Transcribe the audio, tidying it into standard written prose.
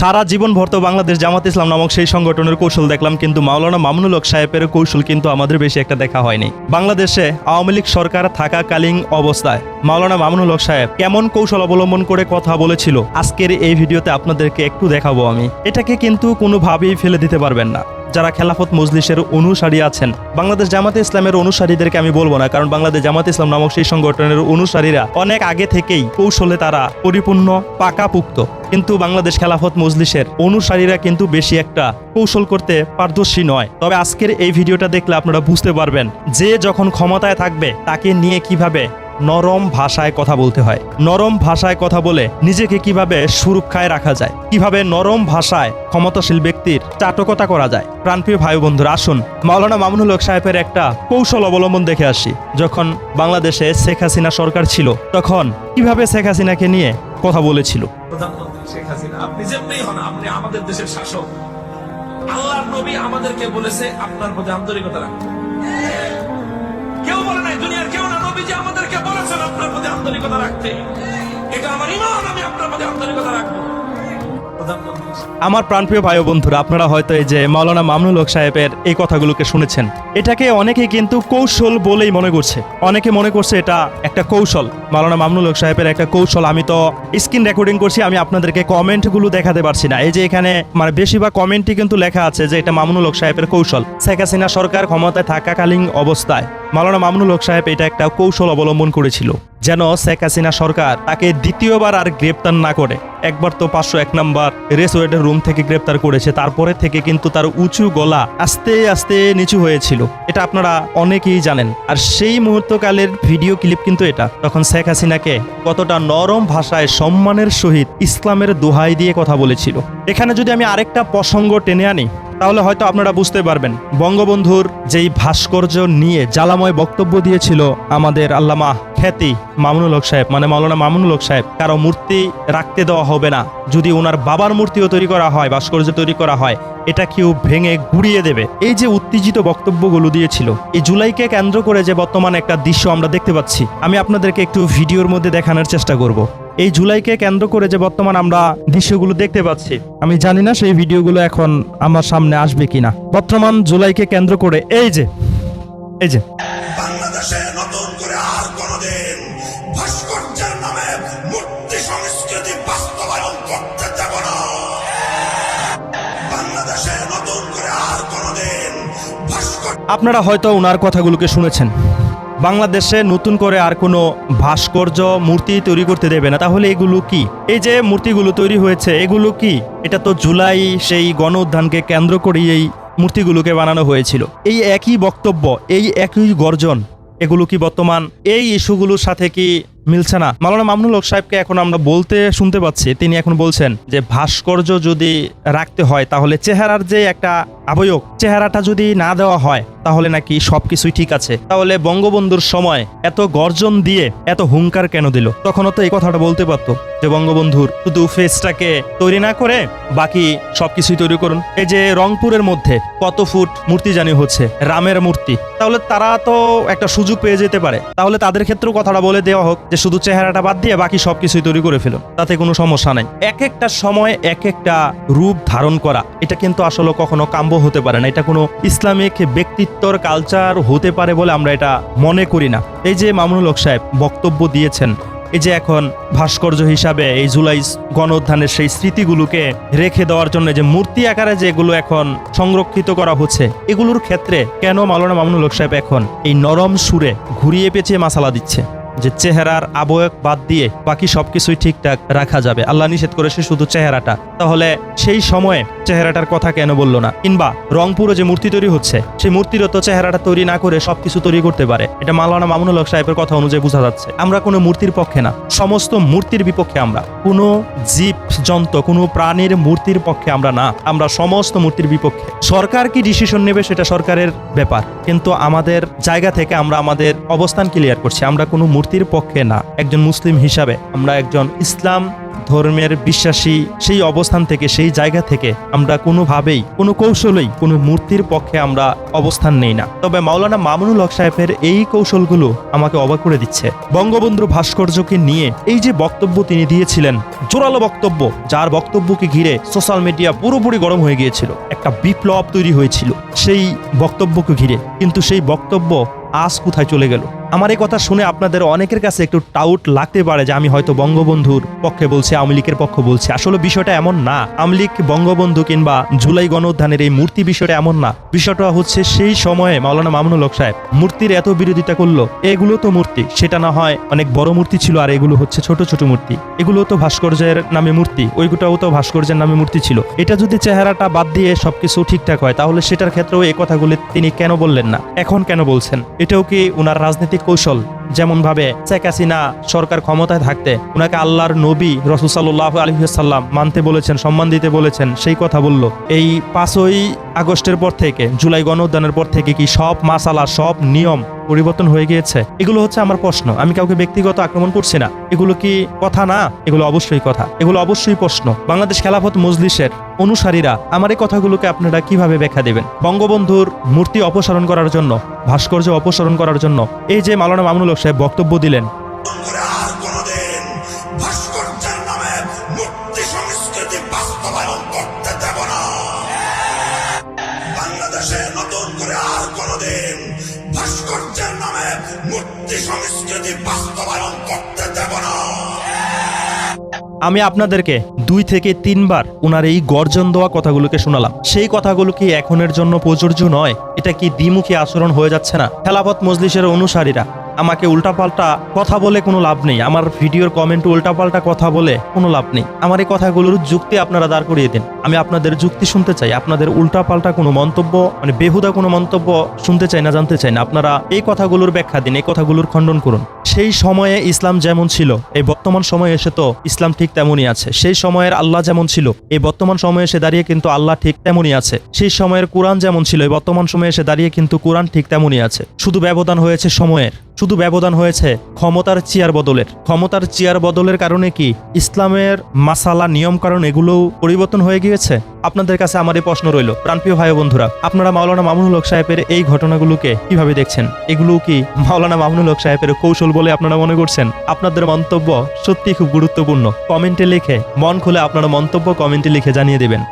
সারা জীবন ভর তো বাংলাদেশ জামাত ইসলাম নামক সেই সংগঠনের কৌশল দেখলাম, কিন্তু মাওলানা মামুনুল হক সাহেবের কৌশল কিন্তু আমাদের বেশি একটা দেখা হয়নি। বাংলাদেশে আওয়ামী লীগ সরকার থাকাকালীন অবস্থায় মাওলানা মামুনুল হক সাহেব কেমন কৌশল অবলম্বন করে কথা বলেছিল আজকের এই ভিডিওতে আপনাদেরকে একটু দেখাবো আমি। এটাকে কিন্তু কোনোভাবেই ফেলে দিতে পারবেন না। যারা খেলাফত মজলিসের অনুসারী আছেন, বাংলাদেশ জামাতে ইসলামের অনুসারীদেরকে আমি বলবো না, কারণ বাংলাদেশ জামাতে ইসলাম নামক সেই সংগঠনের অনুসারীরা অনেক আগে থেকেই কৌশলে তারা পরিপূর্ণ পাকাপুক্ত, কিন্তু বাংলাদেশ খেলাফত মজলিসের অনুসারীরা কিন্তু বেশি একটা কৌশল করতে পারদর্শী নয়। তবে আজকের এই ভিডিওটা দেখলে আপনারা বুঝতে পারবেন যে যখন ক্ষমতায় থাকবে তাকে নিয়ে কিভাবে নরম ভাষায় কথা বলতে হয়, নরম ভাষায় কথা বলে নিজেকে কিভাবে সুরক্ষায় রাখা যায়, কিভাবে নরম ভাষায় ক্ষমতাশীল ব্যক্তির চাটকতা করা যায়। প্রাণপ্রিয় ভাই বন্ধুরা, আসুন মাওলানা মামুনুল হক সাহেবের একটা কৌশল অবলম্বন দেখে আসি। যখন বাংলাদেশে শেখ হাসিনা সরকার ছিল তখন কিভাবে শেখ হাসিনাকে নিয়ে কথা বলেছিল। প্রধানমন্ত্রী শেখ হাসিনা, আপনি যেমনি হন, আপনি আমাদের দেশের শাসক। আল্লাহর নবী আমাদেরকে বলেছে আপনার প্রতি আন্তরিকতা রাখতে। কেউ বলে নাই, দুনিয়ার কেউ না, নবীজি আমাদেরকে বলেছেন আপনার প্রতি আন্তরিকতা রাখতে। এটা আমার ঈমান, আমি আপনার প্রতি আন্তরিকতা রাখবো। আমার প্রাণপ্রিয় ভাই ও বন্ধুরা, আপনারা হয়তো এই যে মাওলানা মামুনুল হক সাহেবের এই কথাগুলোকে শুনেছেন, এটাকে অনেকে কিন্তু কৌশল বলেই মনে করছে। অনেকে মনে করছে এটা একটা কৌশল, মাওলানা মামুনুল হক সাহেবের একটা কৌশল। আমি তো স্ক্রিন রেকর্ডিং করছি, আমি আপনাদেরকে কমেন্টগুলো দেখাতে পারছি না। এই যে এখানে মানে বেশিরভাগ কমেন্টই কিন্তু লেখা আছে যে এটা মামুনুল হক সাহেবের কৌশল। শেখ হাসিনা সরকার ক্ষমতায় থাকাকালীন অবস্থায় মাওলানা মামুনুল হক সাহেব এটা একটা কৌশল অবলম্বন করেছিল, যেন শেখ হাসিনা সরকার তাকে দ্বিতীয়বার আর গ্রেপ্তার না করে। একবার তো 501 নম্বর রেসওয়েটের রুম থেকে গ্রেপ্তার করেছে, তারপরে থেকে কিন্তু তার উঁচু গলা আস্তে আস্তে নিচু হয়েছিল, এটা আপনারা অনেকেই জানেন। আর সেই মুহূর্তকালের ভিডিও ক্লিপ কিন্তু এটা, তখন শেখ হাসিনাকে কতটা নরম ভাষায় সম্মানের সহিত ইসলামের দোহাই দিয়ে কথা বলেছিল। এখানে যদি আমি আরেকটা প্রসঙ্গ টেনে আনি তাহলে হয়তো আপনারা বুঝতে পারবেন। বঙ্গবন্ধুর যেই ভাস্কর্য নিয়ে জ্বালাময় বক্তব্য দিয়েছিল আমাদের আল্লামা খ্যাতি মামুনুল হক সাহেব, মানে মাওলানা মামুনুল হক সাহেব, কারো মূর্তি রাখতে দেওয়া হবে না, যদি ওনার বাবার মূর্তিও তৈরি করা হয়, ভাস্কর্য তৈরি করা হয়, এটা কেউ ভেঙে গুড়িয়ে দেবে। এই যে উত্তেজিত বক্তব্যগুলো দিয়েছিল, এই জুলাইকে কেন্দ্র করে যে বর্তমানে একটা দৃশ্য আমরা দেখতে পাচ্ছি, আমি আপনাদেরকে একটু ভিডিওর মধ্যে দেখানোর চেষ্টা করব। এই জুলাইকে কেন্দ্র করে যে বর্তমান আমরা দৃশ্যগুলো দেখতে পাচ্ছি, আমি জানি না সেই ভিডিওগুলো এখন আমার সামনে আসবে কিনা। বর্তমান জুলাইকে কেন্দ্র করে এই যে বাংলাদেশে নতুন করে আর কোনদিন ভাস্কর্যের নামে মূর্তি সংস্কৃতি বাস্তবায়ন করতে দেব না। বাংলাদেশে নতুন করে আর কোনদিন ভাস্কর্য। আপনারা হয়তো ওনার কথাগুলোকে শুনেছেন, বাংলাদেশে নতুন করে আর কোনো ভাস্কর্য মূর্তি তৈরি করতে দেবে না। তাহলে এগুলো কি? এই যে মূর্তিগুলো তৈরি হয়েছে এগুলো কি? এটা তো জুলাই সেই গণ উত্থানকে কেন্দ্র করে এই মূর্তিগুলোকে বানানো হয়েছিল। এই একই বক্তব্য, এই একই গর্জন, এগুলো কি বর্তমান এই ইস্যুগুলোর সাথে কি মিলছে না? মাওলানা মামুনুল হক সাহেবকে এখন আমরা বলতে শুনতে পাচ্ছি, তিনি এখন বলছেন যে ভাস্কর্য যদি রাখতে হয় তাহলে চেহারার যে একটা আবয়ব, চেহারাটা যদি না দেওয়া হয় তাহলে নাকি সবকিছুই ঠিক আছে। তাহলে বঙ্গবন্ধুর সময় এত গর্জন দিয়ে এত হুঙ্কার কেন দিল? তখনও তো এই কথাটা বলতে পারতো যে বঙ্গবন্ধুর শুধু ফেসটাকে তৈরি না করে বাকি সবকিছুই তৈরি করুন। এই যে রংপুরের মধ্যে কত ফুট মূর্তি জানি হচ্ছে, রামের মূর্তি, তাহলে তারা তো একটা সুযোগ পেয়ে যেতে পারে। তাহলে তাদের ক্ষেত্রেও কথাটা বলে দেওয়া হোক যে শুধু চেহারাটা বাদ দিয়ে বাকি সবকিছুই তৈরি করে ফেলুন, তাতে কোনো সমস্যা নাই। এক একটা সময় এক একটা রূপ ধারণ করা, এটা কিন্তু আসলে কখনো কাম্য হতে পারে না। এটা কোনো ইসলামিক ব্যক্তিত্বর কালচার হতে পারে বলে আমরা এটা মনে করি না। এই যে মামুনুল হক সাহেব বক্তব্য দিয়েছেন, এই যে এখন ভাস্কর্য হিসাবে এই জুলাই গণ উত্থানের সেই স্মৃতিগুলোকে রেখে দেওয়ার জন্য যে মূর্তি আকারে যেগুলো এখন সংরক্ষিত করা হচ্ছে, এগুলোর ক্ষেত্রে কেন মাওলানা মামুনুল হক সাহেব এখন এই নরম সুরে ঘুরিয়ে পেঁচিয়ে মাসালা দিচ্ছে যে চেহারার আবয়ব বাদ দিয়ে বাকি সবকিছুই ঠিকঠাক রাখা যাবে? আল্লাহ নিষেধ করেছে শুধু চেহারাটা, তাহলে সেই সময়ে চেহারাটার কথা কেন বললো না? কিংবা রংপুরে যে মূর্তি তৈরি হচ্ছে, সেই মূর্তিরও তো চেহারাটা তৈরি না করে সবকিছু তৈরি করতে পারে। এটা মাওলানা মামুনুল হক সাহেবের কথা অনুযায়ী বোঝা যাচ্ছে। আমরা কোনো মূর্তির পক্ষে না, সমস্ত মূর্তির বিপক্ষে আমরা। কোনো জীব জন্তু, কোনো প্রাণীর মূর্তির পক্ষে আমরা না, আমরা সমস্ত মূর্তির বিপক্ষে। সরকার কি ডিসিশন নেবে সেটা সরকারের ব্যাপার, কিন্তু আমাদের জায়গা থেকে আমরা আমাদের অবস্থান ক্লিয়ার করছি। আমরা কোনো মূর্তির পক্ষে না। একজন মুসলিম হিসাবে আমরা একজন ইসলাম ধর্মের বিশ্বাসী সেই অবস্থান থেকে সেই জায়গা থেকে আমরা কোনোভাবেই কোনো কৌশলেই কোনো মূর্তির পক্ষে আমরা অবস্থান নেই না। তবে মাওলানা মামুনুল হক সাহেবের এই কৌশলগুলো আমাকে অবাক করে দিচ্ছে। বঙ্গবন্ধু ভাস্কর্যকে নিয়ে এই যে বক্তব্য তিনি দিয়েছিলেন, জোরালো বক্তব্য, যার বক্তব্যকে ঘিরে সোশ্যাল মিডিয়া পুরোপুরি গরম হয়ে গিয়েছিল, একটা বিপ্লব তৈরি হয়েছিল সেই বক্তব্যকে ঘিরে, কিন্তু সেই বক্তব্য আজ কোথায় চলে গেল? আমার এই কথা শুনে আপনাদের অনেকের কাছে একটু টাউট লাগতে পারে যে আমি হয়তো বঙ্গবন্ধুর পক্ষে বলছি, আওয়ামী লীগের পক্ষে বলছি। আসলে বিষয়টা এমন না। আওয়ামী লীগ, বঙ্গবন্ধু কিংবা জুলাই গণউত্থানের এই মূর্তি বিষয়টা এমন না। বিষয়টা হচ্ছে সেই সময়ে মাওলানা মামুনুল হক সাহেব মূর্তির এত বিরোধিতা করলো। এগুলো তো মূর্তি, সেটা না হয় অনেক বড় মূর্তি ছিল, আর এগুলো হচ্ছে ছোট ছোট মূর্তি। এগুলো তো ভাস্কর্যের নামে মূর্তি, ওইগুলোও তো ভাস্কর্যের নামে মূর্তি ছিল। এটা যদি চেহারাটা বাদ দিয়ে সবকিছু ঠিকঠাক হয়, তাহলে সেটার ক্ষেত্রেও এই কথাগুলি তিনি কেন বললেন না, এখন কেন বলছেন? এটাও কি ওনার রাজনৈতিক কৌশল? যেমন ভাবে শেখ হাসিনা সরকার ক্ষমতায় থাকতে ওনাকে আল্লাহর নবী রাসূল সাল্লাল্লাহু আলাইহি ওয়াসাল্লাম মানতে বলেছেন, সম্মান দিতে বলেছেন, সেই কথা বলল। এই 5ই আগস্টের পর থেকে, জুলাই গণউত্থানের পর থেকে কি সব মাসালা, সব নিয়ম পরিবর্তন হয়ে গিয়েছে? এগুলো হচ্ছে আমার প্রশ্ন। আমি কাউকে ব্যক্তিগত আক্রমণ করছি না। এগুলো কি কথা না? এগুলো অবশ্যই কথা, এগুলো অবশ্যই প্রশ্ন। বাংলাদেশ খেলাফত মজলিসের অনুসারীরা আমার এই কথাগুলোকে আপনারা কিভাবে ব্যাখ্যা দেবেন? বঙ্গবন্ধুর মূর্তি অপসারণ করার জন্য, ভাস্কর্য অপসারণ করার জন্য এই যে মাওলানা মামুনুল হক সাহেব বক্তব্য দিলেন, করে আর কোনোদিন ভাস্কর্যের নামে মূর্তি সংস্কৃতি বাস্তবায়ন করতে দেব না। বাংলাদেশে নতুন করে আর কোনোদিন ভাস্কর্যের নামে মূর্তি সংস্কৃতি বাস্তবায়ন করতে দেব না। আমি আপনাদেরকে 2 থেকে 3 বার ওনার এই গর্জন দেওয়া কথাগুলোকে শোনালাম। সেই কথাগুলো কি এখনের জন্য প্রযোজ্য নয়? এটা কি দ্বিমুখী আচরণ হয়ে যাচ্ছে না? খেলাফত মজলিসের অনুসারীরা আমাকে উল্টাপাল্টা কথা বলে কোনো লাভ নেই, আমার ভিডিওর কমেন্টে উল্টাপাল্টা কথা বলে কোনো লাভ নেই। আমার এই কথাগুলোর যুক্তি আপনারা দাঁড় করিয়ে দিন। আমি আপনাদের যুক্তি শুনতে চাই, আপনাদের উল্টাপাল্টা কোনো মন্তব্য, মানে বেহুদা কোনো মন্তব্য শুনতে চাই না, জানতে চাই না। আপনারা এই কথাগুলোর ব্যাখ্যা দিন, এই কথাগুলোর খণ্ডন করুন। সেই সময়ে ইসলাম যেমন ছিল, এই বর্তমান সময়ে এসে তো ইসলাম ঠিক তেমনই আছে। সেই সময়ের আল্লাহ যেমন ছিল, এই বর্তমান সময়ে এসে দাঁড়িয়ে কিন্তু আল্লাহ ঠিক তেমনই আছে। সেই সময়ের কোরআন যেমন ছিল, এই বর্তমান সময়ে এসে দাঁড়িয়ে কিন্তু কোরআন ঠিক তেমনই আছে। শুধু ব্যবধান হয়েছে সময়ের, শুধু ব্যবধান হয়েছে ক্ষমতার চেয়ার বদলের। ক্ষমতার চেয়ার বদলের কারণে কি ইসলামের মাসালা, নিয়ম কারণ এগুলো পরিবর্তন হয়ে গিয়েছে? আপনাদের কাছে আমার এই প্রশ্ন রইল। প্রাণপ্রিয় ভাই বন্ধুরা, আপনারা মাওলানা মামুনুল হক সাহেবের এই ঘটনাগুলোকে কিভাবে দেখছেন? এগুলো কি মাওলানা মামুনুল হক সাহেবের কৌশল বলে আপনারা মনে করছেন? আপনাদের মন্তব্য সত্যি খুব গুরুত্বপূর্ণ। কমেন্টে লিখে, মন খুলে আপনারা মন্তব্য কমেন্টে লিখে জানিয়ে দেবেন।